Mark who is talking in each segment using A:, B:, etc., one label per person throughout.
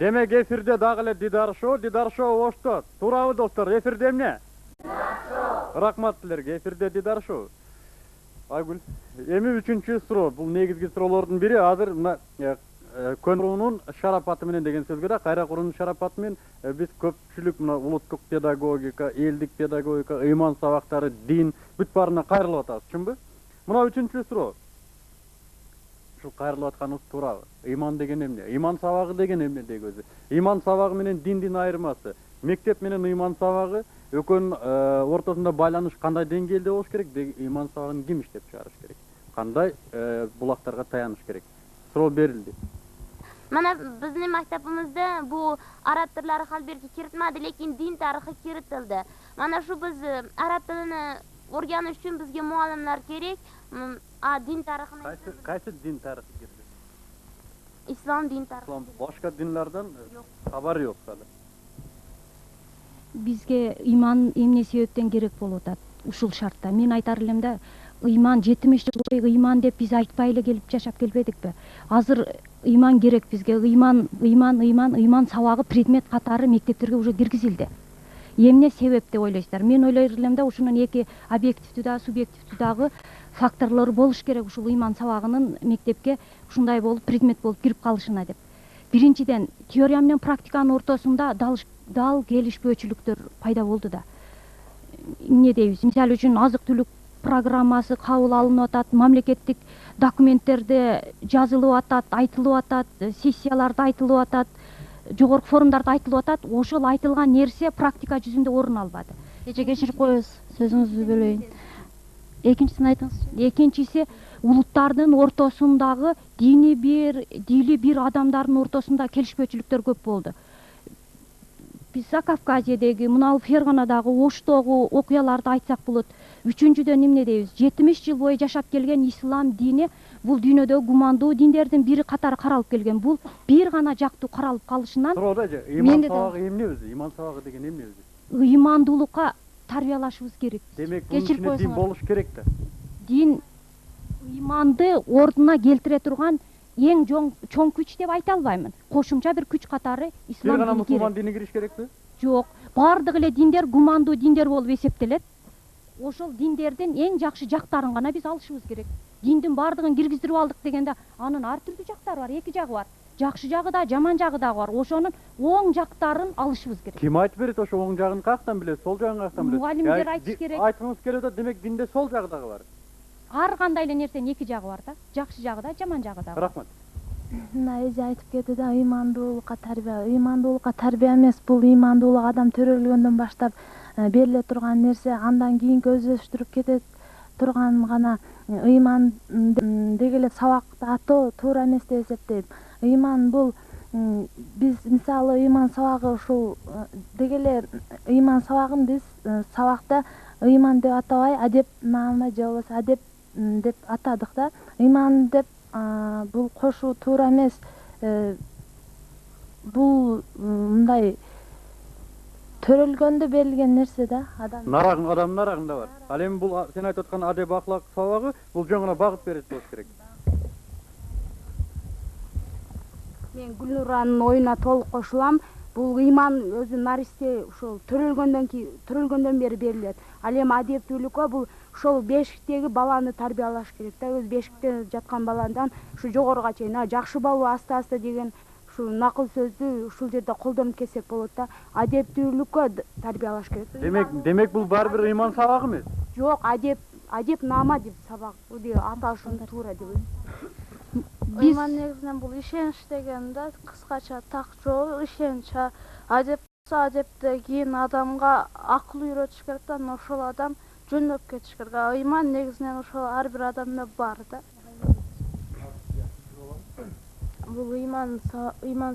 A: Демек эфирде дагы эле Дидар шоу оштот. Туурабы достор, эфирде эмне? Рахмат силерге, эфирде Дидар шоу. Айгүл, эми 3-чү суроо, бул негизги суроолордун бири. Азыр мына Көнрунун шарапаты менен деген сөзгө да, кайра курунун шарапаты менен биз көпчүлүк мына улуттук педагогика, элдик педагогика, ыйман сабактары, дин бүт баарына кайрылып атабыз, чынбы? Мына 3-чү суроо. Ушул кайрылып атканыбыз туурабы? Ыйман деген эмне? Ыйман сабагы деген эмне деги өзү? Ыйман сабагы менен диндин айырмасы, мектеп менен ыйман сабагы экөөнүн ортосунда байланыш кандай деңгээлде болуш керек? Ыйман сабагын ким иштеп чыгарыш керек? Кандай булактарга таяныш керек? Суроо берилди.
B: Mana bizning maktabimizda bu arab tillari hal berki kiritmadi, lekin din tarixi kiritildi. Mana shu biz arab tilini o'rganish uchun bizga muallimlar kerak. Din tarixini
A: Qaysi din tarixi kirdi?
B: Islom din tarixi.
A: Islom boshqa dinlardan xabari yo'q hali.
C: Bizga iymon эмне себептен керек болуп атат ушул шартта. Мен айтар элем да, ыйман 70 жыл бою ыйман деп биз айтпай эле келип жашап келбедикпи? Азыр ыйман керек бизге. Ыйман сабагы предмет катары мектептерге уже киргизилди. Эмне себеп деп ойлойсуздар? Мен ойлойр элем да, ушунун эки объективдүү да, субъективдүү дагы факторлору болуш керек ушул ыйман сабагынын мектепке ушундай болуп предмет болуп кирип калышына деп. Биринчиден, теория менен практиканын ортосунда дал келишпөөчүлүктөр пайда болду да. Эмне дейбиз? Мисалы үчүн азык-түлүк программасы кабыл алынып атат, мамлекеттик документтерде жазылып атат, айтылып атат, сессияларда айтылып атат, жогорку форумдарда айтылып атат. Ошол айтылган нерсе практика жүзүндө орун албады.
D: Кечирип коебуз, сөзүңүздү бөлөйүн. Экинчисин айтыңыз.
C: Экинчиси, улуттардын ортосундагы дини бир, дили бир адамдардын ортосунда келишпөөчүлүктөр көп болду. Биз Закавказьедеги, мына Ферганадагы, Оштогу окуяларды айтсак болот. Үчүнчүдөн эмне дейбиз? 70 жыл бою жашап келген ислам дини бул дүйнөдө гумандуу диндердин бири катары каралып келген. Бул бир гана жактуу каралып калышынан
A: ыйман сабагы эмне өзү? Ыйман сабагы деген эмне өзү?
C: Ыймандуулукка тарбиялашыбыз керек.
A: Демек бул ичинде дин болуш керек да.
C: Дин ыйманды ордуна келтире турган эң чоң күч деп айта албаймын. Кошумча бир күч катары ислам
A: дини. Бир гана мусулман дини кириш керекпи?
C: Жок. Бардык эле диндер гумандуу диндер болуп эсептелет. Ошол диндердин эң жакшы жактарын гана биз алышыбыз керек. Диндин бардыгын киргиздирип алдык дегенде, анын ар түрдүү жактары бар, эки жагы бар. Жакшы жагы да, жаман жагы да бар. Ошонун оң жактарын алышыбыз керек.
A: Ким айтып берет ошо оң жагын каяктан билет, сол жагын каяктан билет?
C: Мугалимдер айтыш керек.
A: Айтыңыз келет да, демек динде сол жагы дагы бар.
C: Ар кандай эле нерсенин эки жагы бар да. Жакшы жагы да, жаман жагы да бар.
A: Рахмат.
D: Мына эже айтып кетти да, ыймандуулукка тарбия эмес, бул ыймандуулук адам төрөлгөндөн баштап бериле турган нерсе, андан кийинки өздөштүрүп кете турган гана ыйман деги эле сабакты атоо туура эмес деп эсептейм. Ыйман бул биз мисалы ыйман сабагы ушул деги эле ыйман сабагын биз сабакта ыйман деп атабай адеп наама же болбосо адеп деп атадык да. Ыйман деп бул кошуу туура эмес. Бул мындай төрөлгөндө берилген нерсе да, адам.
A: Адамдын нарагында бар. Ал эми бул сен айтып аткан адеп аклак сабагы бул жөн гана багыт берет болуш керек.
E: Мен Гүлнуранын оюна толук кошулам. Бул ыйман өзү наристе ушул төрөлгөндөн бери берилет. Ал эми адептүүлүккө бул ошол бешиктеги баланы тарбиялаш керек да. Өз бешикте жаткан баладан ушу жогоруга чейин жакшы болуу аста деген ушул накыл сөздү ушул жерде колдонуп кетсек болот да. Адептүүлүккө тарбиялаш керек.
A: Демек бул баары бир ыйман сабагы эмес.
E: Жок, адеп наама деп сабак деп аташым туура деп ойлойм.
F: Ыйман негизинен бул ишенич деген да, кыскача так жообу ишенич. Адептен кийин адамга акыл үйрөтүш керек да, ошол адам жөндөп кетиш керек. Ыйман негизинен ошол ар бир адамда бар да. Бул ыйман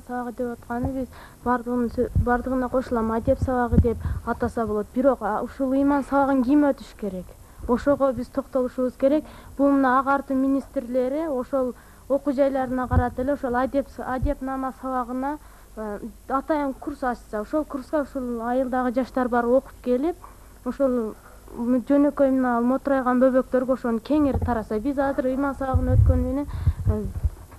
F: сабагы деп атканы биз бардыгына кошулам, адеп сабагы деп атаса болот. Бирок ушул ыйман сабагын ким өтүш керек? Ошого биз токтолушубуз керек. Бул мына агартуу министрлери ошол окуу жайларына карата эле ошол адеп наама сабагына атайын курс ачса, ошол курска ушул айылдагы жаштар барып окуп келип, ошол жөнөкөй мына моторайган бөбөктөргө ошону кеңири тараса, биз азыр ыйман сабагын өткөнү менен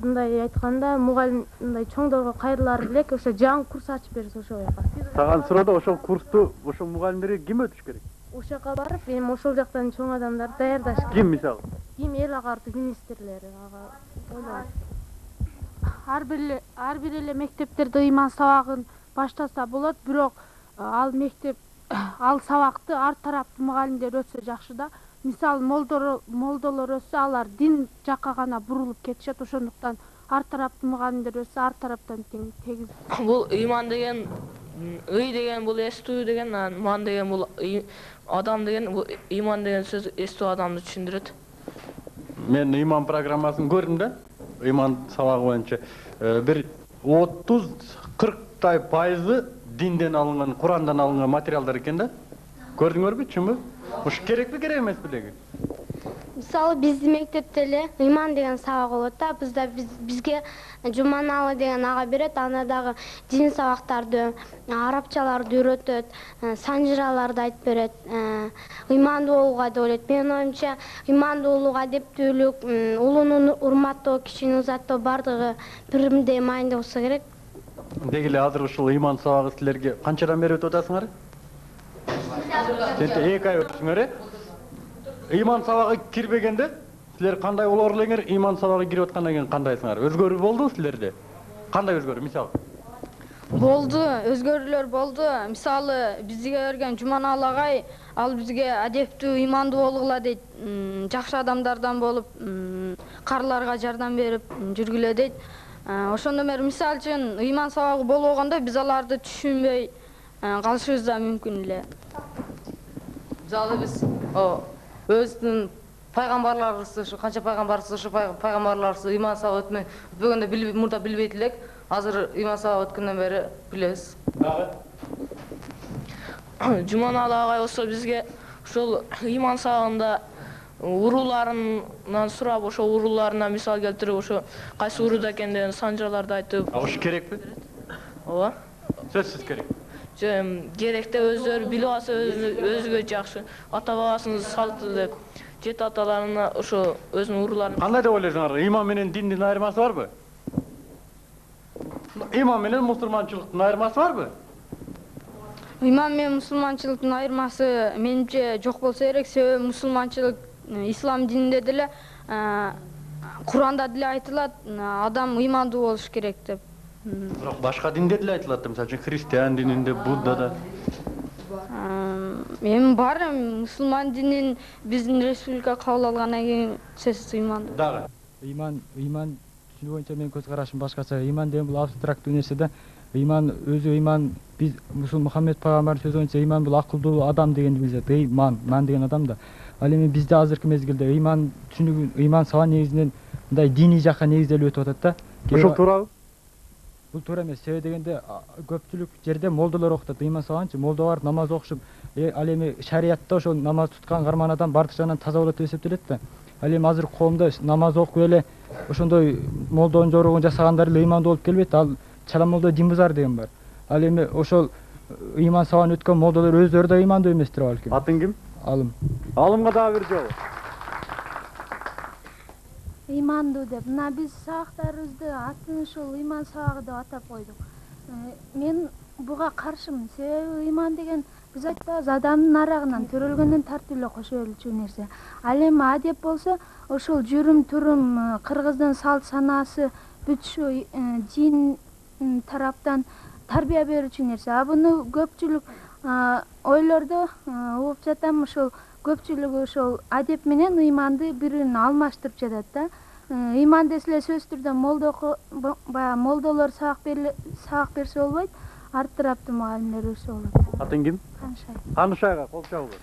F: мындай айтканда мугалим мындай чоңдорго кайрылары элек ошо жаңы курс ачып берсе ошол жака.
A: Таган суроодо ошол курсту ошол мугалимдерге ким өтүш керек?
F: Ошол жака барып эми ошол жактан чоң адамдарды даярдаш керек.
A: Ким мисалы?
F: Ким эл агартуу министрлери ага ойлойм.
E: Ар бир эле мектептерде ыйман сабагын баштаса болот, бирок ал мектеп ал сабакты ар тараптуу мугалимдер өтсө жакшы да. Мисалы молдолор өссө алар дин жакка гана бурулуп кетишет, ошондуктан ар тараптуу мугалимдер өссө ар тараптан тегиз.
G: Бул ыйман деген ый деген бул эстүү деген, ман деген бул адам деген, бул ыйман деген сөз эстүү адамды түшүндүрөт.
A: Мен ыйман программасын көрдүм да. Ыйман сабагы боюнча бир 30-40 пайызы динден алынган, Курандан алынган материалдар экен да. Көрдүңөрбү, чынбы? Уш керекпи, керек эмеспи деги?
H: Мисалы биздин мектепте эле ыйман деген сабак болот да. Бизге Жуманалы деген ага берет, анда дагы дин сабактарды, арабчаларды үйрөтөт, санжыраларды айтып берет. Ыймандуу болууга деп ойлойт. Менин оюмча, ыймандуу болууга адептүүлүк, улууну урматтоо, кичини узаттоо бардыгы бирдей маанилүү болсо керек.
A: Деги эле азыр ушул ыйман сабагы силерге канчадан бери өтүп атасыңар? Сенте 2 ай өттүңөр, э? Ыйман сабагы кирбегенде силер кандай болор элеңер? Ыйман сабагы кирип аткандан кийин кандайсыңар? Өзгөрүү болду силерде? Кандай өзгөрүү, мисалы?
I: Болду, өзгөрүүлөр болду. Мисалы, бизге берген Жуманалы агай, ал бизге адептүү, ыймандуу болгула дейт. Жакшы адамдардан болуп, карларга жардам берип жүргүлө дейт. Ошондон бери мисалы үчүн ыйман сабагы болбогондо биз аларды түшүнбөй калышыбыз да мүмкүн эле.
J: Мисалы биз өзүбүздүн пайгамбарларыбызды, ушу канча пайгамбарыбыз, ушу пайгамбарларыбызды ыйман сабагы өтпөгөндө мурда билбейт элек. Азыр ыйман сабагы өткөндөн бери билебиз.
A: Дагы
G: Жуманалы агай болсо бизге ошол ыйман сабагында урууларынан сурап, ошол урууларына мисал келтирип, ошо кайсы урууда экендигин санжыраларды айтып.
A: Ушу керекпи?
G: Ооба.
A: Сөзсүз керек.
G: Керекте өздөрү билип алса өзүгө жакшы. Ата бабасынын салты деп, жет аталарына ошо өзүнүн урууларын.
A: Кандай деп ойлойсуңар? Ыйман менен диндин айырмасы барбы? Ыйман менен мусулманчылыктын айырмасы барбы?
I: Ыйман менен мусулманчылыктын айырмасы менимче жок болсо керек. Себеби мусулманчылык ислам дининде деле Куранда деле айтылат, адам ыймандуу болуш керек деп.
A: Бирок башка динде деле айтылат, мисалы үчүн христиан дининде, Буддада.
I: Эми бар, мусулман динин биздин республика кабыл алгандан кийин сөзсүз ыймандуу.
A: Дагы
K: ыйман түшүнүү боюнча менин көз карашым башкача. Ыйман деген бул абстрактуу нерсе да. Ыйман өзү ыйман, биз Мухаммед пайгамбардын сөзү боюнча ыйман бул акылдуу адам дегенди билет. Ыйман деген адам да. Ал эми бизде азыркы мезгилде ыйман түшүнүгү, ыйман сабак негизинен мындай диний жакка негизделип өтүп атат да.
A: ошол туурабы?
K: Бул туура эмес. Себеби дегенде көпчүлүк жерде молдолор окутат ыйман сабагынчы. Молдо барып намаз окушуп, ал эми шариятта ошол намаз туткан карман адам бардык жагынан таза болот деп эсептелет да. Ал эми азыр коомдо намаз окуп эле ошондой молдонун жоругун жасагандар эле ыймандуу болуп келбейт. Ал чала молдо дин бузар деген бар. Ал эми ошол ыйман сабагын өткөн молдолор өздөрү да ыймандуу эместир балким.
A: Атың ким?
K: Алым.
A: Алымга дагы бир жолу.
D: Ыймандуу деп, мына биз сабактарыбызды атын ушул ыйман сабагы деп атап койдук. Мен буга каршымын. Себеби ыйман деген биз айтпайбыз, адамдын арагынан төрөлгөндөн тартып эле кошо берилчү нерсе. Ал эми адеп болсо ошол жүрүм турум, кыргыздын салт санаасы бүтүшү дин тараптан тарбия берүүчү нерсе. Буну көпчүлүк ойлордо угуп жатам, ошол көпчүлүгү ошол адеп менен ыйманды бирин алмаштырып жатат да. Ыйман деселе сөзсүз түрдө баягы молдолор сабак берсе болбойт, ар тараптуу мугалимдер берсе болот.
A: Атың ким?
D: Канышай.
A: Канышайга кол чабыңыз.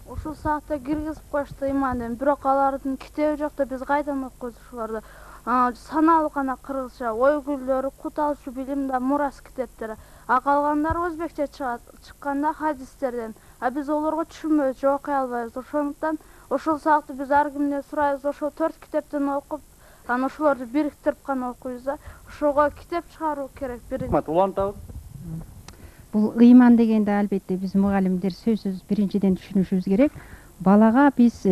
E: Ушул сабакта киргизип коюшту ыйман деп, бирок алардын китеби жок да биз кайдан окуйбуз ушуларды? Саналуу гана кыргызча, ой күйлөрү, кут алчу билим да мурас китептери. Калгандары өзбекче чыкканда хадистерден. Биз олорго түшүнбөйбүз, окуй албайбыз. Ошондуктан ошол сабакты биз ар кимден сурайбыз, ошол 4 китептен окуп, ошолорду бириктирип гана окуйбуз да. Ошого китеп чыгаруу керек биринчи.
A: Улантабыз.
L: Бул ыйман дегенде албетте биз мугалимдер сөзсүз биринчиден түшүнүшүбүз керек. Балага биз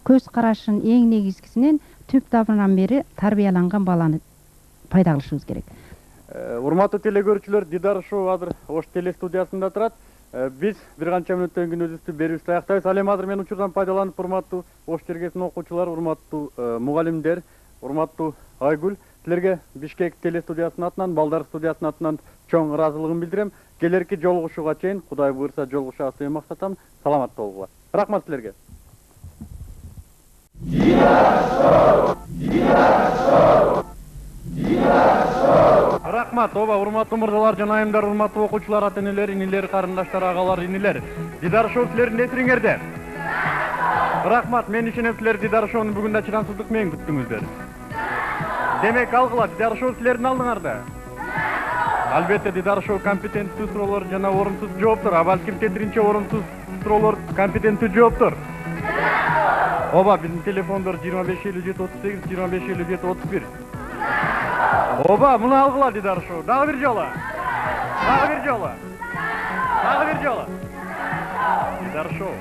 L: көз карашын эң негизгисинен түп табынан бери тарбияланган баланы пайда кылышыбыз керек.
A: Урматтуу телекөрүүчүлөр, Дидар шоу азыр Ош теле студиясында турат. Биз бир канча мүнөттөн кийин өзүбүздүн берүүбүздү аяктайбыз. Ал эми азыр мен учурдан пайдаланып, урматтуу Ош чергесинин окуучулары, урматтуу мугалимдер, урматтуу Айгүл, силерге Бишкек теле студиясынын атынан, Балдар студиясынын атынан чоң ыраазылыгын билдирем. Келерки жолугушууга чейин Кудай буйрса жолугушабыз деп максатам. Саламатта болгула. Рахмат силерге. Рахмат, оба, урматтуу мырзалар, жана айымдар, урматтуу окуучулар, ата-энелер, инилер, карындаштар, агалар, инилер. Дидар шоу силердин эсириңерде. Рахмат, мен ишенем, силер Дидар шоунун бүгүн да чыдамсыздык менен күттүңүздөр. Демек алгыла, Дидар шоу силердин алдыңарда. Албетте, Дидар шоу компетенттүү суроолор жана орунсуз жооптор, а балким тетиринче орунсуз суроолор компетенттүү жооптор. Оба, биздин телефондор 255738, 255731. Оба, муну алгыла Дидар шоу. Дагы бир жолу. Дагы бир жолу. Дагы бир жолу. Дидар шоу.